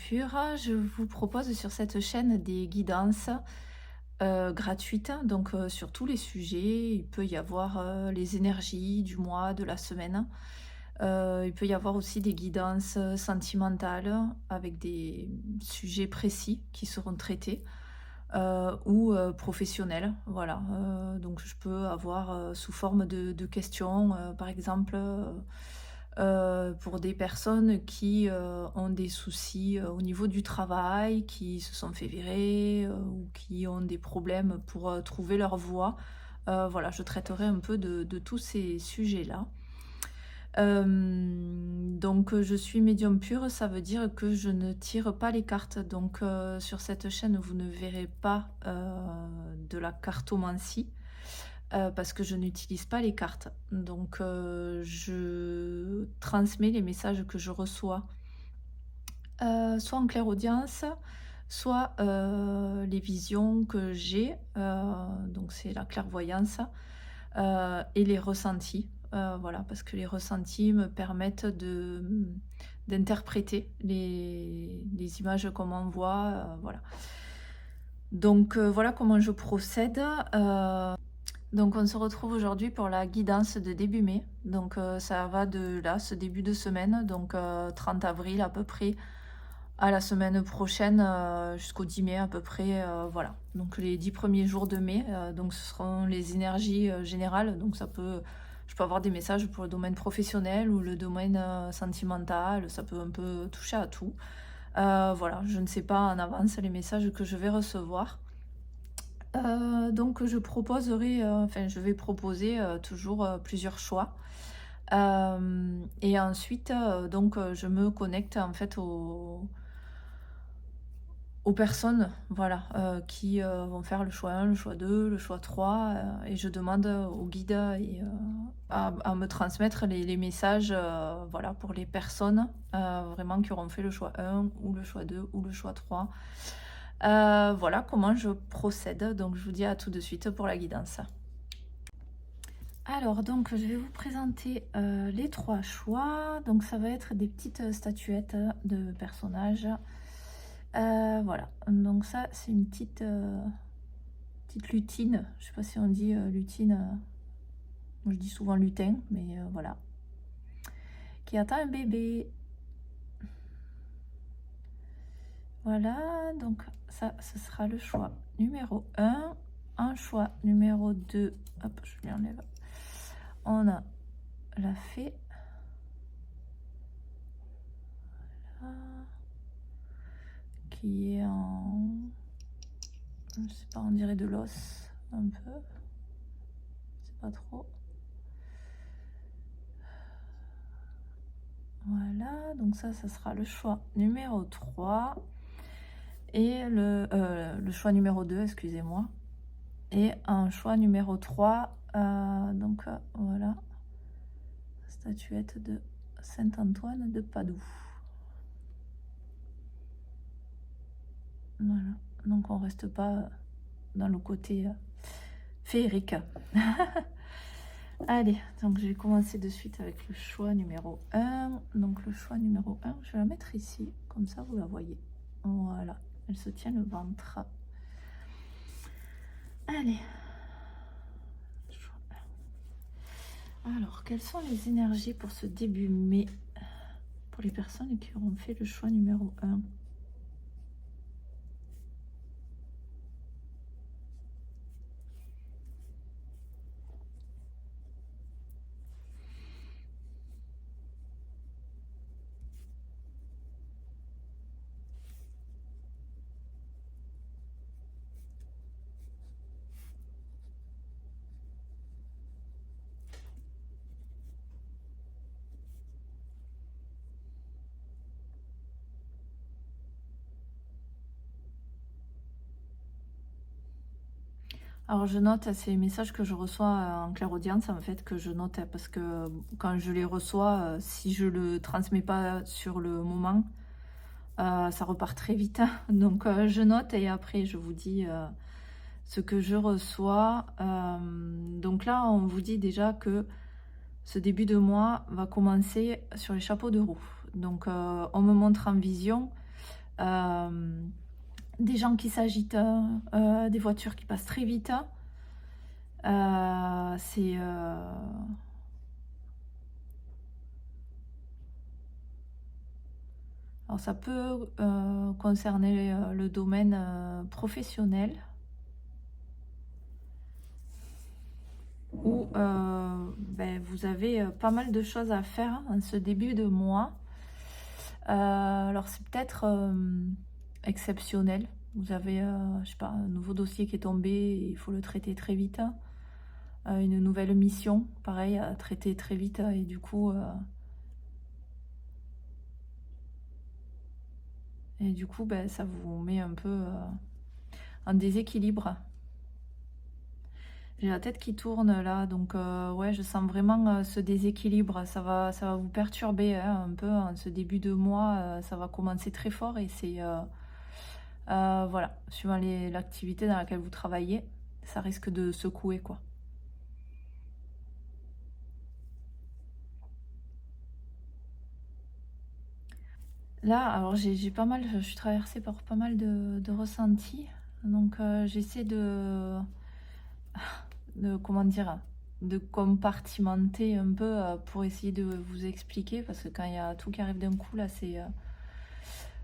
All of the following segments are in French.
pure, je vous propose sur cette chaîne des guidances gratuites, donc sur tous les sujets. Il peut y avoir les énergies du mois, de la semaine. Il peut y avoir aussi des guidances sentimentales avec des sujets précis qui seront traités ou professionnels. Voilà. Donc je peux avoir sous forme de questions, par exemple. Pour des personnes qui, ont des soucis, au niveau du travail, qui se sont fait virer, ou qui ont des problèmes pour, trouver leur voie. Voilà, je traiterai un peu de tous ces sujets-là. Donc, je suis médium pure, ça veut dire que je ne tire pas les cartes. Donc, sur cette chaîne, vous ne verrez pas, de la cartomancie. Parce que je n'utilise pas les cartes. Donc, je transmets les messages que je reçois, soit en clairaudience, soit, les visions que j'ai, donc c'est la clairvoyance, et les ressentis. Voilà, parce que les ressentis me permettent d'interpréter les images qu'on m'envoie, voilà. Donc, voilà comment je procède. Donc on se retrouve aujourd'hui pour la guidance de début mai. Donc ça va de là, ce début de semaine, donc 30 avril à peu près, à la semaine prochaine, jusqu'au 10 mai à peu près, voilà. Donc les 10 premiers jours de mai, donc ce seront les énergies générales. Donc je peux avoir des messages pour le domaine professionnel ou le domaine sentimental, ça peut un peu toucher à tout. Voilà, je ne sais pas en avance les messages que je vais recevoir. Donc je vais proposer, toujours, plusieurs choix. Et ensuite, je me connecte en fait aux personnes, voilà, qui, vont faire le choix 1, le choix 2, le choix 3, et je demande au guide à me transmettre les messages, voilà, pour les personnes, vraiment qui auront fait le choix 1 ou le choix 2 ou le choix 3. Voilà comment je procède, donc je vous dis à tout de suite pour la guidance. Alors donc je vais vous présenter, les 3 choix. Donc ça va être des petites statuettes de personnages. Voilà, donc ça c'est une petite lutine, je sais pas si on dit, lutine, moi je dis souvent lutin, mais voilà, qui attend un bébé. Voilà, donc ça, ce sera le choix numéro 1. Un choix numéro 2, hop, je lui enlève. On a la fée. Voilà. Qui est en... Je sais pas, on dirait de l'os, un peu. Je sais pas trop. Voilà, donc ça sera le choix numéro 3. Et le choix numéro 2, excusez-moi. Et un choix numéro 3, voilà, statuette de Saint-Antoine de Padoue. Voilà, donc on reste pas dans le côté féerique. Allez, donc je vais commencer de suite avec le choix numéro 1. Donc le choix numéro 1, je vais la mettre ici, comme ça vous la voyez. Voilà, elle se tient le ventre. Allez. Alors, quelles sont les énergies pour ce début mai pour les personnes qui auront fait le choix numéro 1? Alors je note ces messages que je reçois en clairaudience, en fait, que je note parce que quand je les reçois, si je le transmets pas sur le moment, ça repart très vite. Donc je note et après je vous dis ce que je reçois. Donc là, on vous dit déjà que ce début de mois va commencer sur les chapeaux de roue. Donc on me montre en vision des gens qui s'agitent, des voitures qui passent très vite. C'est alors ça peut concerner le domaine professionnel où ben, vous avez pas mal de choses à faire en ce début de mois. Alors c'est peut-être exceptionnel. Vous avez, je sais pas, un nouveau dossier qui est tombé et il faut le traiter très vite. Une nouvelle mission, pareil, à traiter très vite et du coup ben, ça vous met un peu en déséquilibre. J'ai la tête qui tourne là, donc ouais, je sens vraiment ce déséquilibre. Ça va vous perturber hein, un peu en ce début de mois. Ça va commencer très fort et c'est voilà, suivant l'activité dans laquelle vous travaillez, ça risque de secouer quoi. Là, alors j'ai pas mal, je suis traversée par pas mal de ressentis, donc j'essaie de comment dire, de compartimenter un peu pour essayer de vous expliquer, parce que quand il y a tout qui arrive d'un coup, là, c'est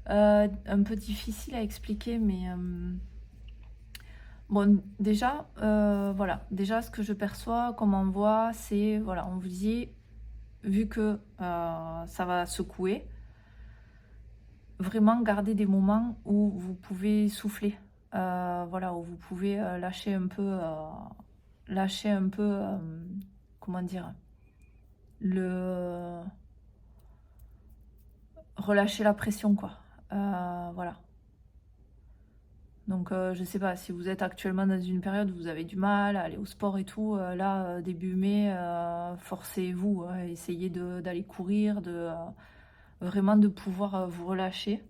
un peu difficile à expliquer, mais bon, déjà, voilà, déjà ce que je perçois, comme on voit, c'est, voilà, on vous dit, vu que ça va secouer, vraiment garder des moments où vous pouvez souffler, voilà, où vous pouvez lâcher un peu, comment dire, le relâcher la pression, quoi. Voilà. Donc, je sais pas, si vous êtes actuellement dans une période où vous avez du mal à aller au sport et tout, là, début mai, forcez-vous, essayez d'aller courir, vraiment de pouvoir vous relâcher.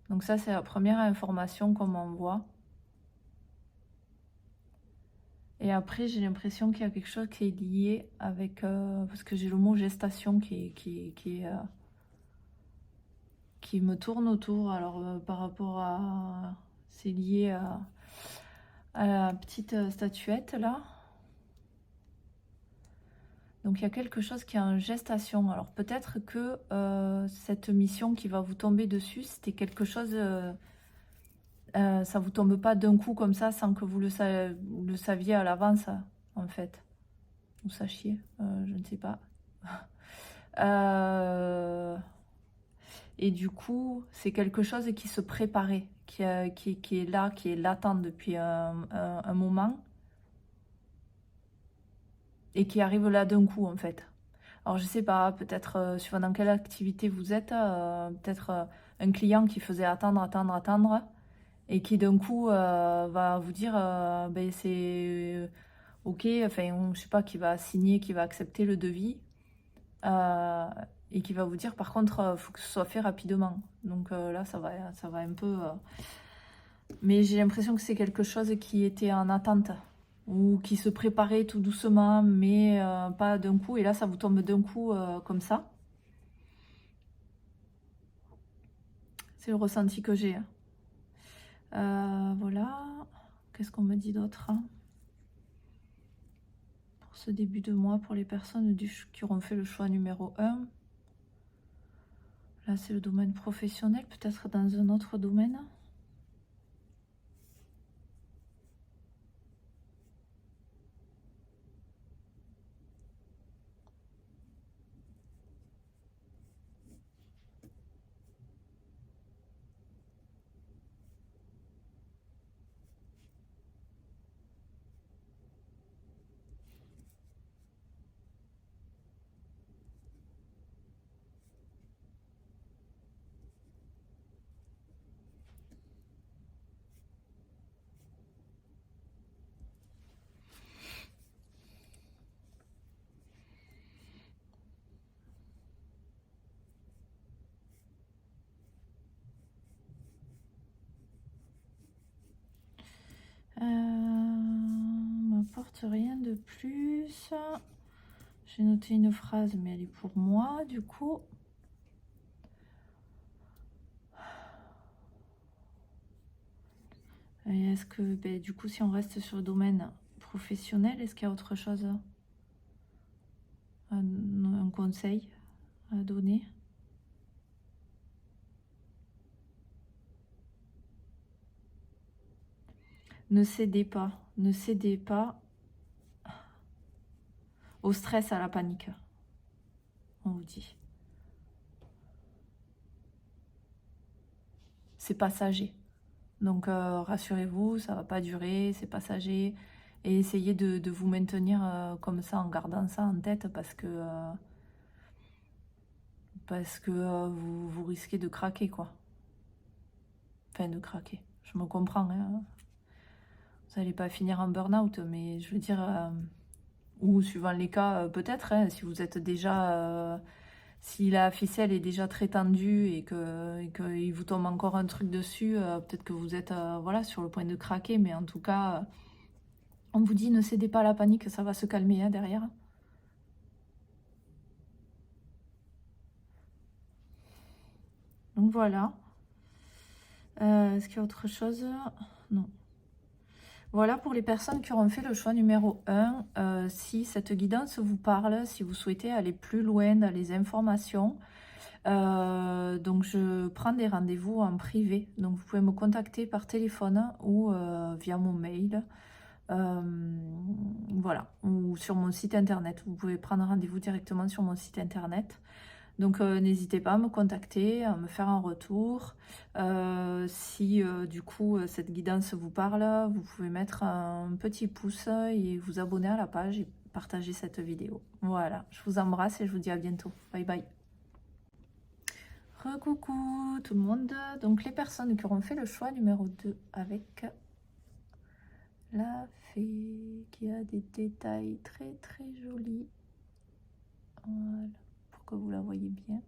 Donc ça, c'est la première information qu'on m'envoie. Et après, j'ai l'impression qu'il y a quelque chose qui est lié avec... parce que j'ai le mot gestation qui me tourne autour. Alors, par rapport à... C'est lié à la petite statuette, là. Donc, il y a quelque chose qui est en gestation. Alors, peut-être que cette mission qui va vous tomber dessus, c'était quelque chose... ça vous tombe pas d'un coup comme ça, sans que vous le saviez à l'avance, en fait. Vous sachiez, je ne sais pas. Et du coup, c'est quelque chose qui se préparait, qui est là, qui est latent depuis un moment et qui arrive là d'un coup en fait. Alors je sais pas, peut-être suivant dans quelle activité vous êtes, peut-être un client qui faisait attendre et qui d'un coup va vous dire ben c'est ok, enfin je sais pas, qui va signer, qui va accepter le devis. Et qui va vous dire par contre, faut que ce soit fait rapidement. Donc là, ça va un peu. Mais j'ai l'impression que c'est quelque chose qui était en attente ou qui se préparait tout doucement, mais pas d'un coup. Et là, ça vous tombe d'un coup comme ça. C'est le ressenti que j'ai. Voilà. Qu'est-ce qu'on me dit d'autre pour ce début de mois pour les personnes qui auront fait le choix numéro 1? Là, c'est le domaine professionnel, peut-être dans un autre domaine. M'apporte rien de plus. J'ai noté une phrase, mais elle est pour moi, du coup. Et est-ce que, du coup, si on reste sur le domaine professionnel, est-ce qu'il y a autre chose, un conseil à donner? Ne cédez pas au stress, à la panique, on vous dit. C'est passager. Donc rassurez-vous, ça va pas durer, c'est passager. Et essayez de vous maintenir comme ça, en gardant ça en tête, parce que vous risquez de craquer, quoi. Enfin, de craquer. Je me comprends, hein. Vous n'allez pas finir en burn-out, mais je veux dire, ou suivant les cas, peut-être, hein, si vous êtes déjà, si la ficelle est déjà très tendue et qu'il vous tombe encore un truc dessus, peut-être que vous êtes voilà, sur le point de craquer, mais en tout cas, on vous dit ne cédez pas à la panique, ça va se calmer, hein, derrière. Donc voilà. Est-ce qu'il y a autre chose? Non. Voilà pour les personnes qui auront fait le choix numéro 1. Si cette guidance vous parle, si vous souhaitez aller plus loin dans les informations, donc je prends des rendez-vous en privé. Donc vous pouvez me contacter par téléphone ou via mon mail. Voilà, ou sur mon site internet. Vous pouvez prendre rendez-vous directement sur mon site internet. Donc n'hésitez pas à me contacter, à me faire un retour. Si du coup cette guidance vous parle, vous pouvez mettre un petit pouce et vous abonner à la page et partager cette vidéo. Voilà, je vous embrasse et je vous dis à bientôt. Bye bye. Recoucou tout le monde. Donc les personnes qui auront fait le choix numéro 2 avec la fée qui a des détails très très jolis. Voilà, pour que vous la voyez bien.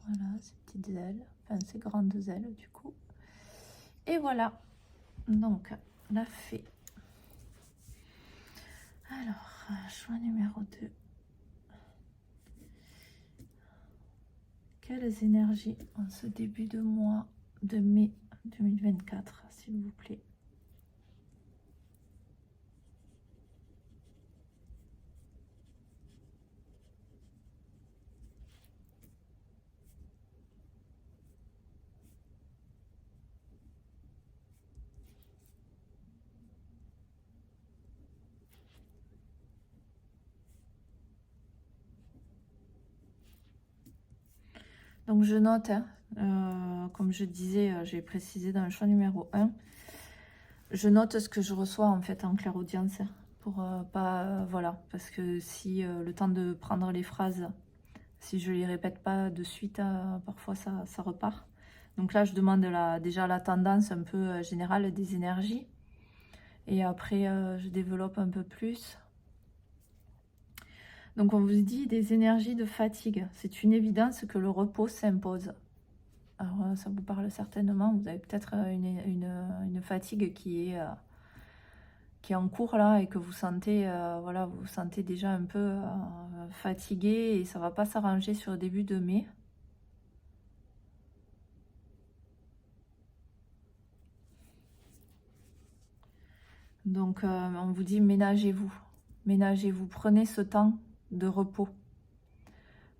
Voilà, ces petites ailes, enfin ces grandes ailes du coup. Et voilà, donc la fée. Alors, choix numéro 2. Quelles énergies en ce début de mois de mai 2024, s'il vous plaît? Donc je note, hein, comme je disais, j'ai précisé dans le choix numéro 1, je note ce que je reçois en fait en clairaudience, pour pas, voilà, parce que si le temps de prendre les phrases, si je les répète pas de suite, parfois ça repart. Donc là je demande déjà la tendance un peu générale des énergies, et après je développe un peu plus. Donc on vous dit des énergies de fatigue. C'est une évidence que le repos s'impose. Alors ça vous parle certainement, vous avez peut-être une fatigue qui est en cours là et que vous sentez, voilà, vous vous sentez déjà un peu fatigué et ça va pas s'arranger sur le début de mai. Donc on vous dit ménagez-vous, prenez ce temps de repos.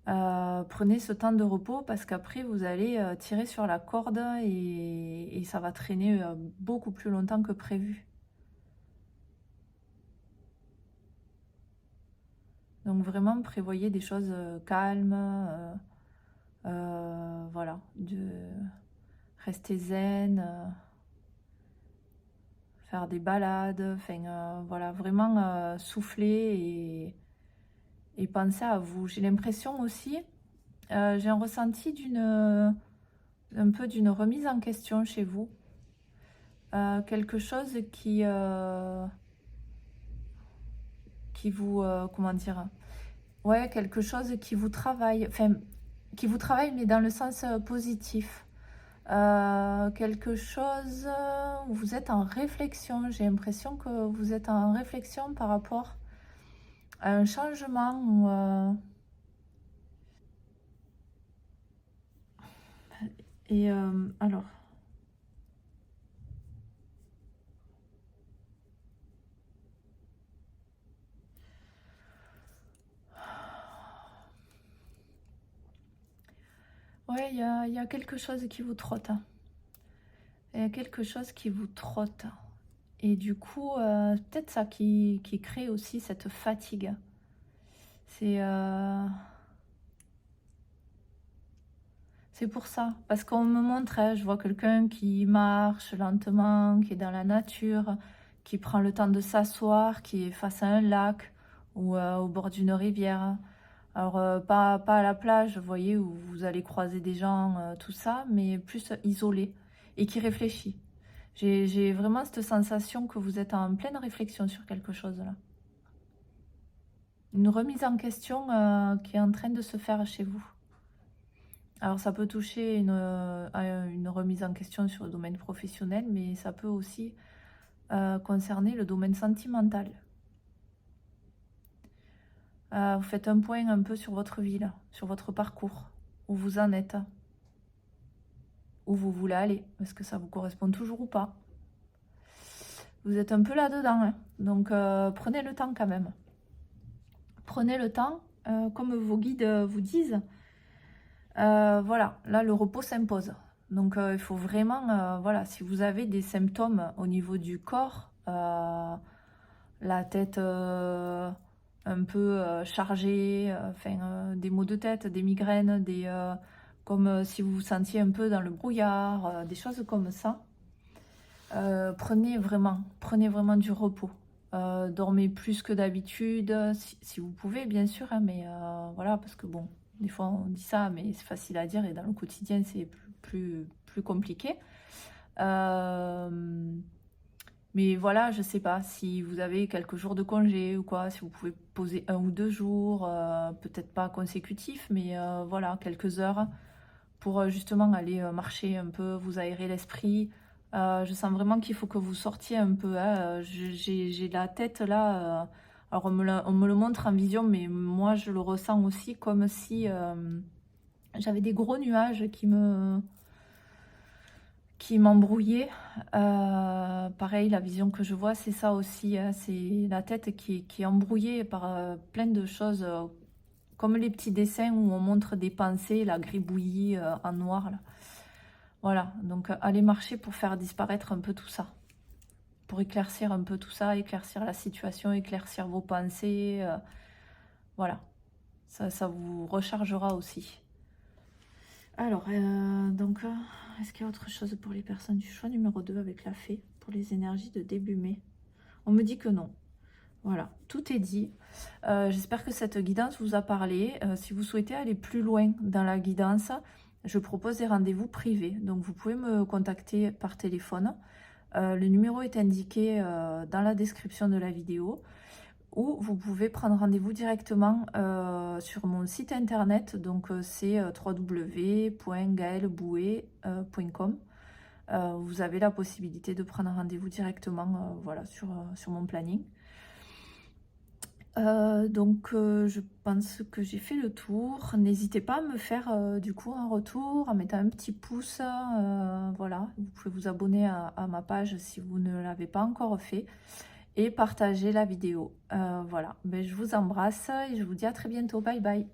Prenez ce temps de repos parce qu'après vous allez tirer sur la corde et ça va traîner beaucoup plus longtemps que prévu. Donc vraiment prévoyez des choses calmes, voilà, rester zen, faire des balades, enfin voilà, vraiment souffler et penser à vous. J'ai l'impression aussi, j'ai un ressenti un peu d'une remise en question chez vous. Quelque chose qui vous, comment dire, ouais, quelque chose qui vous travaille, enfin, qui vous travaille, mais dans le sens positif. Quelque chose où vous êtes en réflexion. J'ai l'impression que vous êtes en réflexion par rapport à un changement Et alors, ouais, il y a quelque chose qui vous trotte, hein. Il y a quelque chose qui vous trotte. Et du coup, peut-être ça qui crée aussi cette fatigue. C'est c'est pour ça. Parce qu'on me montrait, je vois quelqu'un qui marche lentement, qui est dans la nature, qui prend le temps de s'asseoir, qui est face à un lac ou au bord d'une rivière. Alors, pas à la plage, vous voyez, où vous allez croiser des gens, tout ça, mais plus isolé et qui réfléchit. J'ai vraiment cette sensation que vous êtes en pleine réflexion sur quelque chose là. Une remise en question qui est en train de se faire chez vous. Alors ça peut toucher à une remise en question sur le domaine professionnel, mais ça peut aussi concerner le domaine sentimental. Vous faites un point un peu sur votre vie, là, sur votre parcours, où vous en êtes, où vous voulez aller, est-ce que ça vous correspond toujours ou pas. Vous êtes un peu là-dedans, hein. Donc prenez le temps quand même. Prenez le temps, comme vos guides vous disent. Voilà, là le repos s'impose. Donc il faut vraiment, voilà, si vous avez des symptômes au niveau du corps, la tête un peu chargée, enfin des maux de tête, des migraines, comme si vous vous sentiez un peu dans le brouillard, des choses comme ça. Prenez vraiment du repos. Dormez plus que d'habitude, si vous pouvez, bien sûr, hein, mais voilà, parce que bon, des fois on dit ça, mais c'est facile à dire et dans le quotidien c'est plus compliqué. Mais voilà, je sais pas si vous avez quelques jours de congé ou quoi, si vous pouvez poser 1 ou 2 jours, peut-être pas consécutifs, mais voilà, quelques heures pour justement aller marcher un peu, vous aérer l'esprit. Je sens vraiment qu'il faut que vous sortiez un peu, hein. J'ai la tête là, alors on me le montre en vision, mais moi je le ressens aussi comme si j'avais des gros nuages qui m'embrouillait. Pareil, la vision que je vois, c'est ça aussi, hein, c'est la tête qui est embrouillée par plein de choses, comme les petits dessins où on montre des pensées, la gribouillis en noir. Là. Voilà, donc allez marcher pour faire disparaître un peu tout ça, pour éclaircir un peu tout ça, éclaircir la situation, éclaircir vos pensées. Voilà, ça vous rechargera aussi. Alors, donc, est-ce qu'il y a autre chose pour les personnes du choix numéro 2 avec la fée, pour les énergies de début mai? On me dit que non. Voilà, tout est dit. J'espère que cette guidance vous a parlé. Si vous souhaitez aller plus loin dans la guidance, je propose des rendez-vous privés. Donc, vous pouvez me contacter par téléphone. Le numéro est indiqué dans la description de la vidéo. Ou vous pouvez prendre rendez-vous directement sur mon site internet, donc c'est www.gaelbouet.com. Vous avez la possibilité de prendre rendez-vous directement voilà, sur mon planning. Donc je pense que j'ai fait le tour. N'hésitez pas à me faire du coup un retour en mettant un petit pouce. Voilà, vous pouvez vous abonner à ma page si vous ne l'avez pas encore fait. Et partager la vidéo. Voilà, ben, je vous embrasse et je vous dis à très bientôt. Bye bye.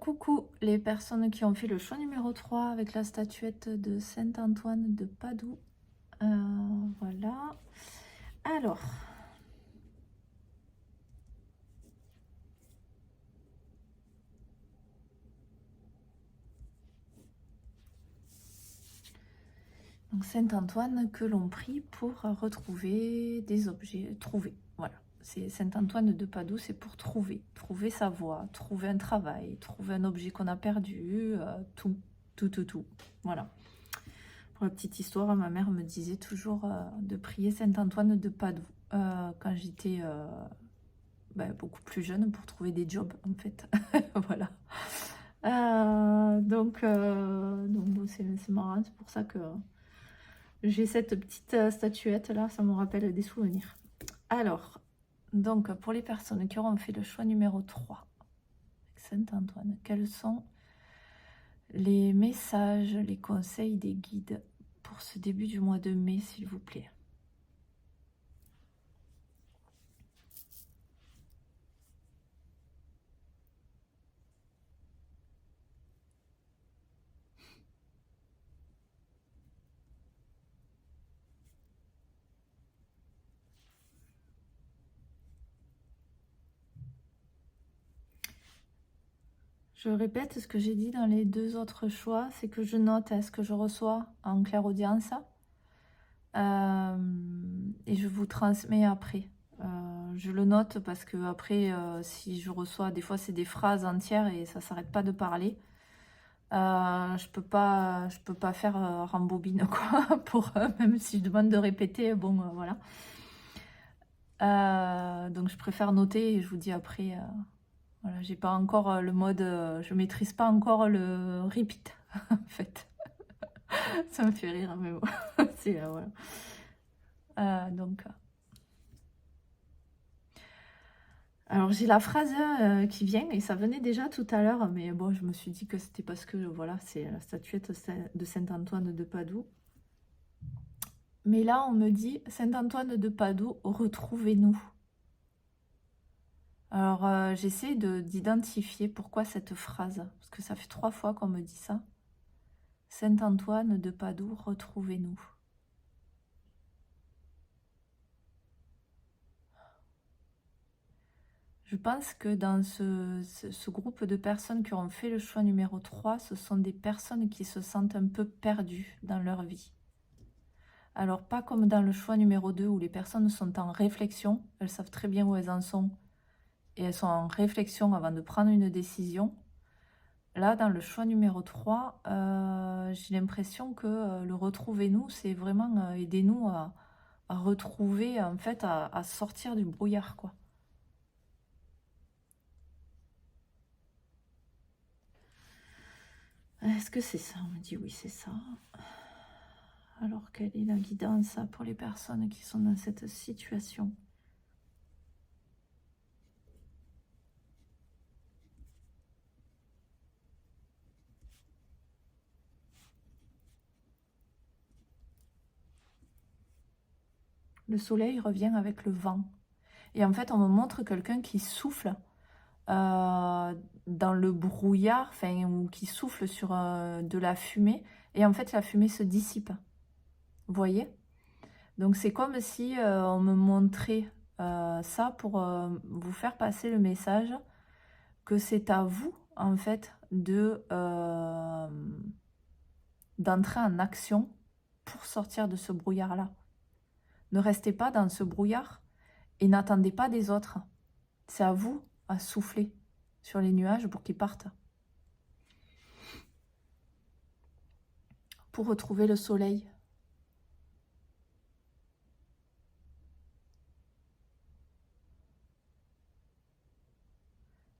Coucou les personnes qui ont fait le choix numéro 3 avec la statuette de Saint-Antoine de Padoue. Voilà. Alors. Donc Saint-Antoine que l'on prie pour retrouver des objets. Trouver, voilà. C'est Saint-Antoine de Padoue, c'est pour trouver. Trouver sa voie, trouver un travail, trouver un objet qu'on a perdu, tout. Voilà. Pour la petite histoire, ma mère me disait toujours de prier Saint-Antoine de Padoue quand j'étais beaucoup plus jeune pour trouver des jobs en fait. Voilà. Donc bon, c'est marrant, c'est pour ça que j'ai cette petite statuette là, ça me rappelle des souvenirs. Alors, donc pour les personnes qui auront fait le choix numéro 3 avec Saint-Antoine, quelles sont Les messages, les conseils des guides pour ce début du mois de mai, s'il vous plaît. Je répète ce que j'ai dit dans les 2 autres choix, c'est que je note ce que je reçois en clairaudience et je vous transmets après. Je le note parce que après, si je reçois, des fois c'est des phrases entières et ça s'arrête pas de parler. Je peux pas faire rembobine quoi, pour même si je demande de répéter, bon voilà. Donc je préfère noter et je vous dis après. Voilà, j'ai pas encore le mode, je maîtrise pas encore le repeat en fait. Ça me fait rire, mais bon, c'est voilà. Donc, alors j'ai la phrase qui vient et ça venait déjà tout à l'heure, mais bon, je me suis dit que c'était parce que voilà, c'est la statuette de Saint-Antoine de Padoue. Mais là, on me dit Saint-Antoine de Padoue, retrouvez-nous. Alors j'essaie d'identifier pourquoi cette phrase, parce que ça fait 3 fois qu'on me dit ça. Saint-Antoine de Padoue, retrouvez-nous. Je pense que dans ce groupe de personnes qui ont fait le choix numéro 3, ce sont des personnes qui se sentent un peu perdues dans leur vie. Alors pas comme dans le choix numéro 2 où les personnes sont en réflexion, elles savent très bien où elles en sont et elles sont en réflexion avant de prendre une décision. Là, dans le choix numéro 3, j'ai l'impression que le retrouvez-nous, c'est vraiment aidez-nous à retrouver, en fait, à sortir du brouillard, quoi. Est-ce que c'est ça? On me dit oui, c'est ça. Alors, quelle est la guidance pour les personnes qui sont dans cette situation? Le soleil revient avec le vent. Et en fait, on me montre quelqu'un qui souffle dans le brouillard, enfin, ou qui souffle sur de la fumée. Et en fait, la fumée se dissipe. Vous voyez? Donc, c'est comme si on me montrait ça pour vous faire passer le message que c'est à vous, en fait, d'entrer en action pour sortir de ce brouillard-là. Ne restez pas dans ce brouillard et n'attendez pas des autres. C'est à vous à souffler sur les nuages pour qu'ils partent. Pour retrouver le soleil.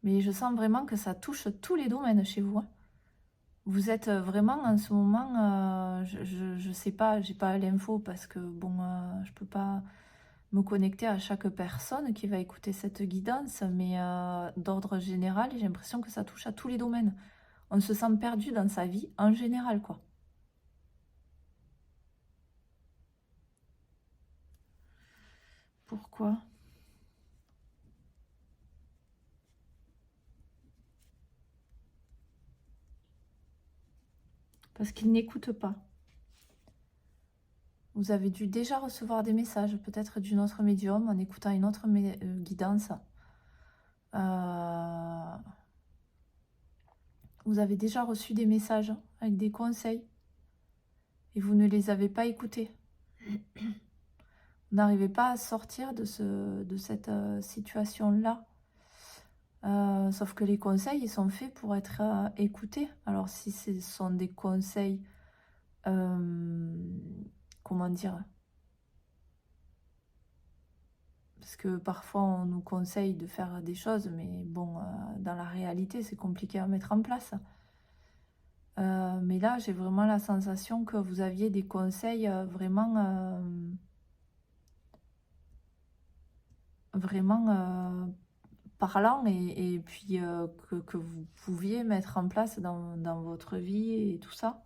Mais je sens vraiment que ça touche tous les domaines chez vous. Vous êtes vraiment en ce moment, je sais pas, j'ai pas l'info parce que bon, je peux pas me connecter à chaque personne qui va écouter cette guidance, mais d'ordre général, j'ai l'impression que ça touche à tous les domaines. On se sent perdu dans sa vie en général, quoi. Pourquoi? Parce qu'il n'écoute pas. Vous avez dû déjà recevoir des messages, peut-être d'une autre médium, en écoutant une autre guidance. Vous avez déjà reçu des messages avec des conseils et vous ne les avez pas écoutés. Vous n'arrivez pas à sortir de cette situation-là. Sauf que les conseils, ils sont faits pour être écoutés. Alors si ce sont des conseils, comment dire? Parce que parfois on nous conseille de faire des choses, mais bon, dans la réalité, c'est compliqué à mettre en place. Mais là, j'ai vraiment la sensation que vous aviez des conseils vraiment parlant et puis que vous pouviez mettre en place dans votre vie et tout ça.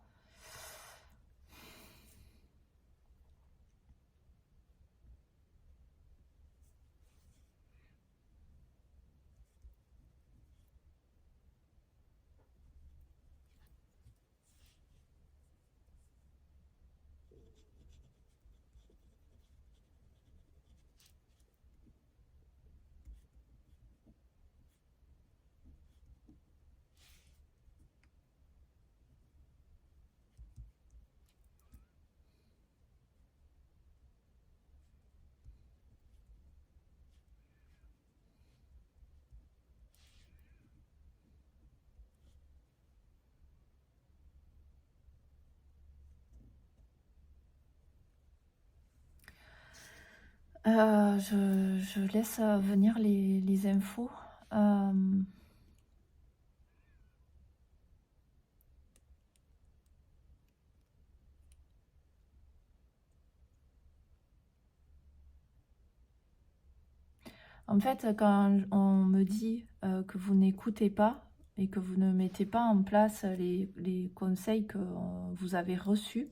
Je laisse venir les infos. En fait, quand on me dit que vous n'écoutez pas et que vous ne mettez pas en place les conseils que vous avez reçus,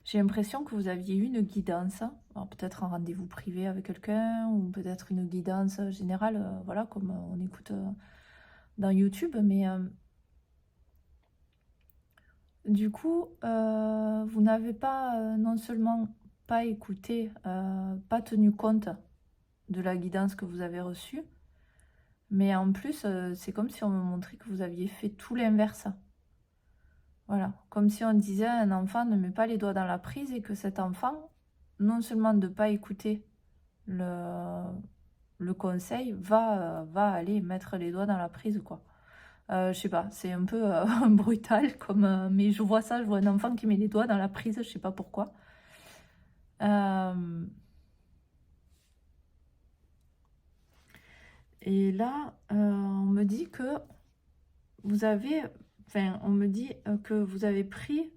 j'ai l'impression que vous aviez eu une guidance. Alors peut-être un rendez-vous privé avec quelqu'un ou peut-être une guidance générale, voilà, comme on écoute dans YouTube. Mais du coup, vous n'avez pas non seulement pas écouté, pas tenu compte de la guidance que vous avez reçue, mais en plus, c'est comme si on me montrait que vous aviez fait tout l'inverse. Voilà, comme si on disait à un enfant ne met pas les doigts dans la prise et que cet enfant, non seulement de ne pas écouter le conseil, va aller mettre les doigts dans la prise, quoi. Je sais pas, c'est un peu brutal, mais je vois ça, je vois un enfant qui met les doigts dans la prise, je sais pas pourquoi. Et là, on me dit que vous avez, enfin, on me dit que vous avez pris,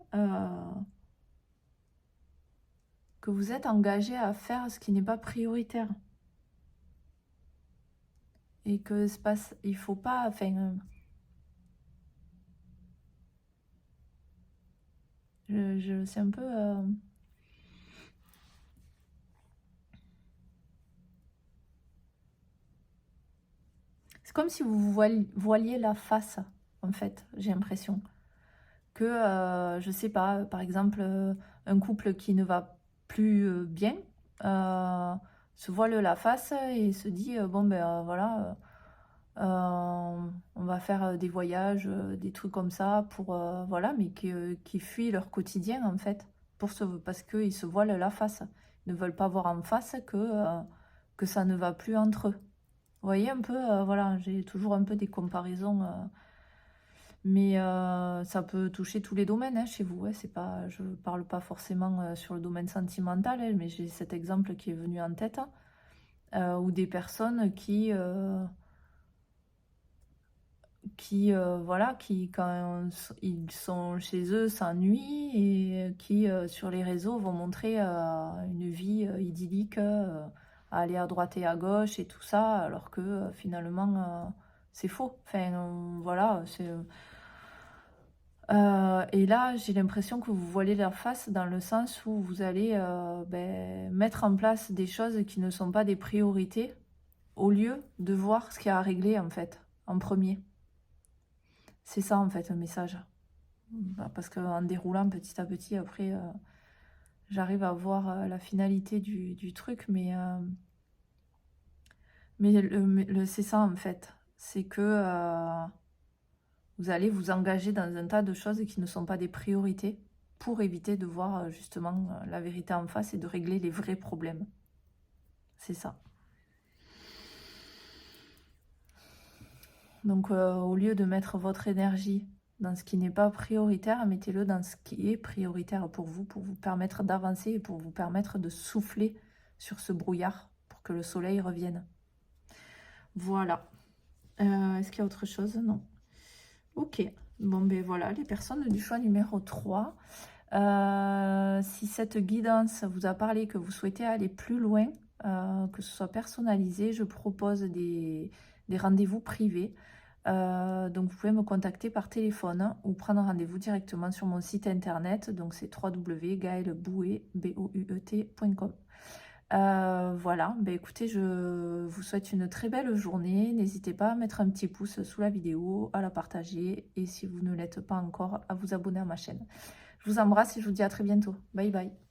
que vous êtes engagé à faire ce qui n'est pas prioritaire. Et que c'est pas, il faut pas, enfin, c'est un peu, c'est comme si vous voiliez la face, en fait, j'ai l'impression. Que, je sais pas, par exemple, un couple qui ne va plus bien, se voile la face et se dit, bon ben voilà, on va faire des voyages, des trucs comme ça, pour, voilà, mais qui fuient leur quotidien, en fait, parce qu'ils se voilent la face. Ils ne veulent pas voir en face que ça ne va plus entre eux. Vous voyez un peu, voilà, j'ai toujours un peu des comparaisons, mais ça peut toucher tous les domaines hein, chez vous. Hein, c'est pas, je ne parle pas forcément sur le domaine sentimental, hein, mais j'ai cet exemple qui est venu en tête, ou des personnes qui voilà, qui quand ils sont chez eux s'ennuient et qui sur les réseaux vont montrer une vie idyllique, à aller à droite et à gauche et tout ça, alors que finalement c'est faux. Enfin voilà, c'est et là j'ai l'impression que vous voilez la face dans le sens où vous allez ben, mettre en place des choses qui ne sont pas des priorités au lieu de voir ce qu'il y a à régler en fait en premier. C'est ça en fait un message. Bah, parce qu'en déroulant petit à petit, après, j'arrive à voir la finalité du truc, mais c'est ça en fait. C'est que vous allez vous engager dans un tas de choses qui ne sont pas des priorités pour éviter de voir justement la vérité en face et de régler les vrais problèmes. C'est ça. Donc au lieu de mettre votre énergie dans ce qui n'est pas prioritaire, mettez-le dans ce qui est prioritaire pour vous permettre d'avancer et pour vous permettre de souffler sur ce brouillard pour que le soleil revienne. Voilà. Est-ce qu'il y a autre chose? Non. Ok. Bon, ben voilà, les personnes du choix numéro 3. Si cette guidance vous a parlé, que vous souhaitez aller plus loin, que ce soit personnalisé, je propose des des rendez-vous privés. Donc vous pouvez me contacter par téléphone ou prendre rendez-vous directement sur mon site internet. Donc c'est www.gaelbouet.com. Voilà, ben écoutez, je vous souhaite une très belle journée. N'hésitez pas à mettre un petit pouce sous la vidéo, à la partager et si vous ne l'êtes pas encore, à vous abonner à ma chaîne. Je vous embrasse et je vous dis à très bientôt. Bye bye.